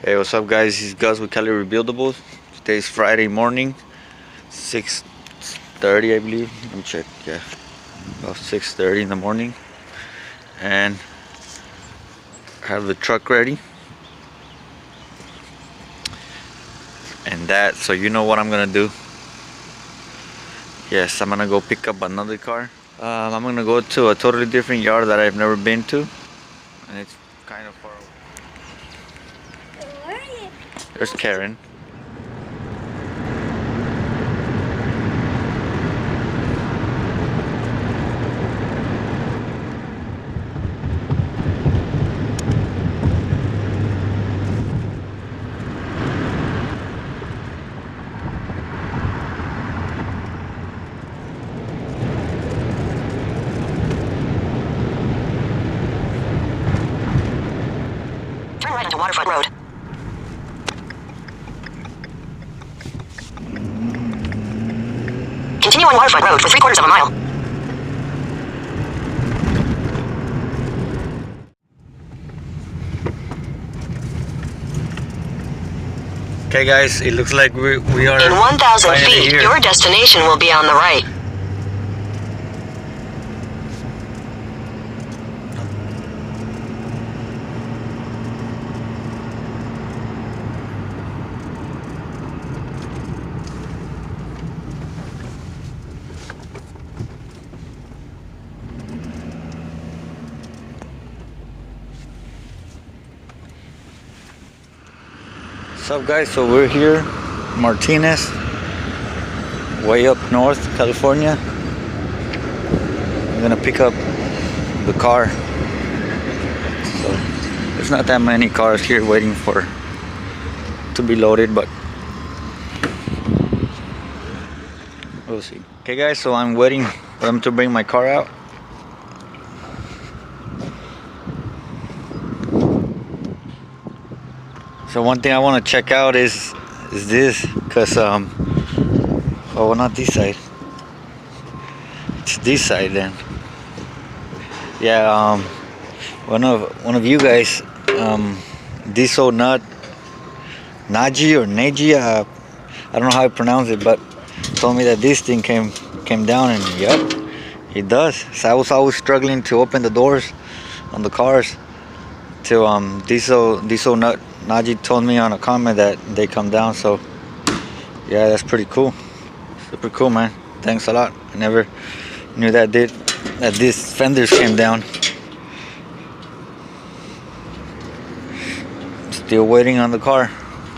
Hey, what's up, guys? This is Gus with Cali Rebuildables. Today's Friday morning, 6:30, I believe. Let me check. Yeah, about 6:30 in the morning, and I have the truck ready. And that, so you know what I'm gonna do. Yes, I'm gonna go pick up another car. I'm gonna go to a totally different yard that I've never been to, and it's kind of far away. There's Karen. Turn right onto Waterfront Road. Continue on Waterfront Road for 3/4 of a mile. Okay, guys, it looks like we are In 1,000 finally feet, here. your destination will be on the right. What's up, guys? So we're here, Martinez, way up north, California. I'm gonna pick up the car. So there's not that many cars here waiting to be loaded, but we'll see. Okay, guys, so I'm waiting for them to bring my car out. So one thing I want to check out is this, cause oh, not this side. It's this side then. Yeah, one of you guys, Diesel Nut, Naji or Neji, I don't know how to pronounce it, but told me that this thing came down, and yep, it does. So I was always struggling to open the doors on the cars. To Diesel Nut. Najee told me on a comment that they come down, so yeah, that's pretty cool. Super cool, man. Thanks a lot. I never knew that these fenders came down. Still waiting on the car.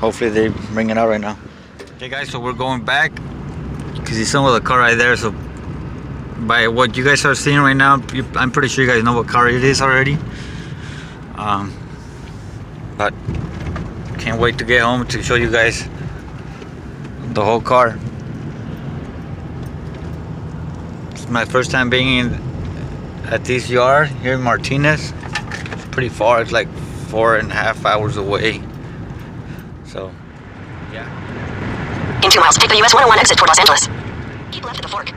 Hopefully they bring it out right now. Okay, guys, so we're going back because you saw the car right there. So by what you guys are seeing right now, I'm pretty sure you guys know what car it is already. But can't wait to get home to show you guys the whole car. It's my first time being at this yard here in Martinez. It's pretty far. It's like 4.5 hours away. So yeah. In 2 miles, take the US 101 exit toward Los Angeles. Keep left at the fork.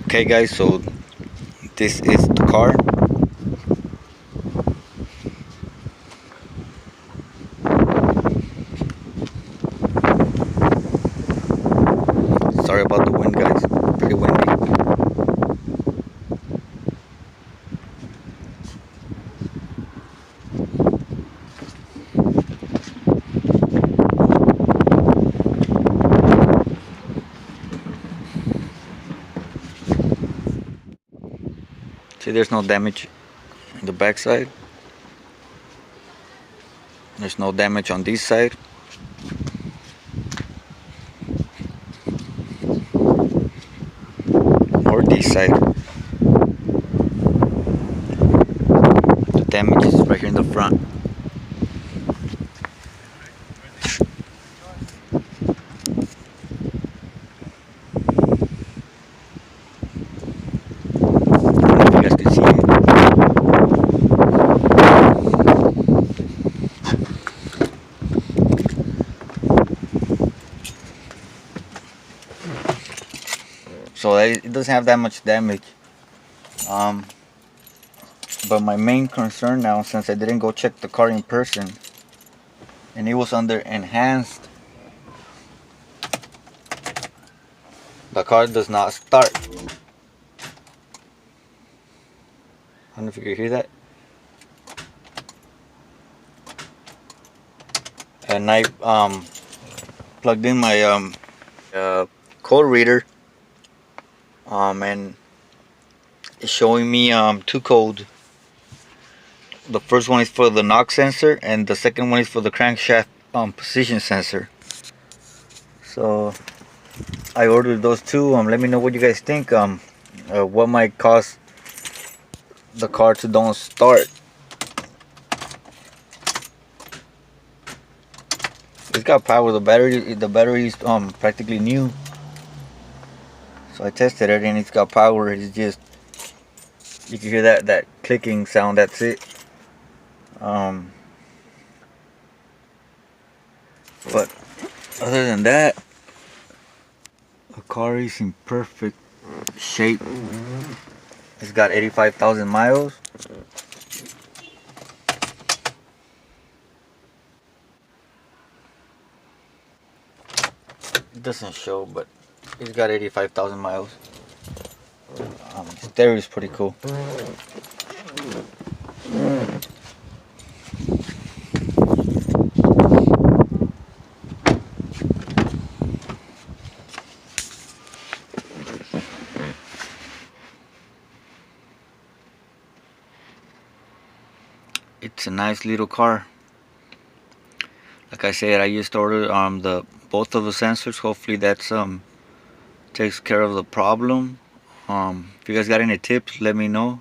Okay, guys, so this is the car. Sorry about the wind, guys. Pretty windy. See, there's no damage on the back side. There's no damage on this side. Or this side. The damage is right here in the front. guys can see it. but it doesn't have that much damage. But my main concern now, since I didn't go check the car in person and it was under enhanced, the car does not start. I don't know if you can hear that. And I plugged in my code reader, and it's showing me two codes. The first one is for the knock sensor, and the second one is for the crankshaft position sensor. So I ordered those two. Let me know what you guys think. What might cause the car to don't start. It's got power. The battery is practically new. So I tested it and it's got power. It's just, you can hear that clicking sound. That's it. But other than that, the car is in perfect shape. It's got 85,000 miles. It doesn't show, but it's got 85,000 miles. Stereo is pretty cool. It's a nice little car. Like I said, I just ordered both of the sensors. Hopefully that's takes care of the problem. If you guys got any tips, let me know.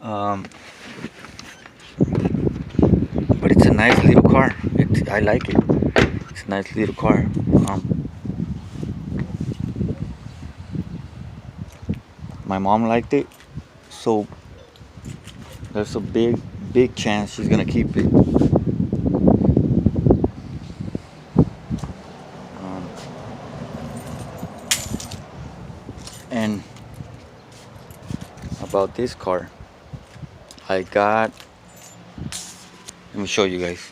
But it's a nice little car. I like it. It's a nice little car. My mom liked it, so there's a big chance she's gonna keep it. And about this car, let me show you guys.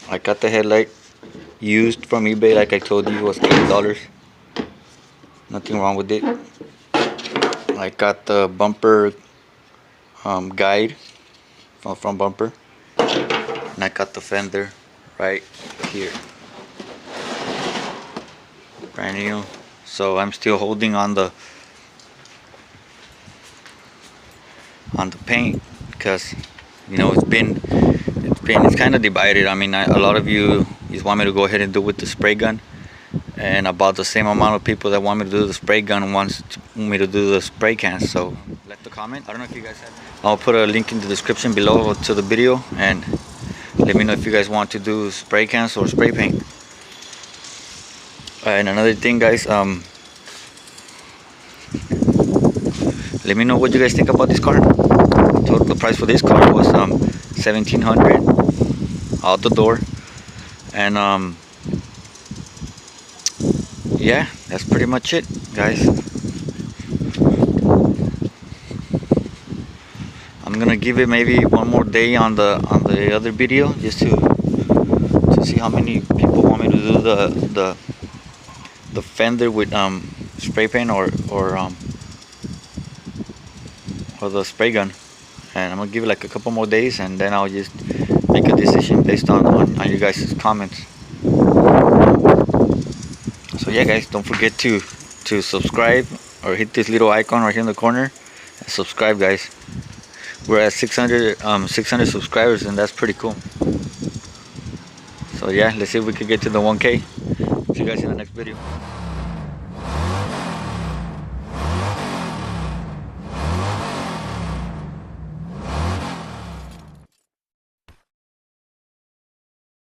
I got the headlight used from eBay, like I told you, it was $80. Nothing wrong with it. I got the bumper guide from bumper, and I got the fender right here, brand new. So I'm still holding on the paint, because you know it's kind of divided. I mean, a lot of you just want me to go ahead and do it with the spray gun, and about the same amount of people that want me to do the spray gun wants me to do the spray can. So let the comment. I don't know if you guys have. I'll put a link in the description below to the video, and let me know if you guys want to do spray cans or spray paint. And another thing, guys, let me know what you guys think about this car. The price for this car was $1,700 out the door, and yeah, that's pretty much it, guys. I'm gonna give it maybe one more day on the other video, just to see how many people want me to do the fender with spray paint or the spray gun. And I'm gonna give it like a couple more days, and then I'll just make a decision based on you guys' comments. So yeah, guys, don't forget to subscribe or hit this little icon right here in the corner and subscribe, guys. We're at 600 subscribers, and that's pretty cool. So yeah, let's see if we can get to the 1K. See you guys in the next video.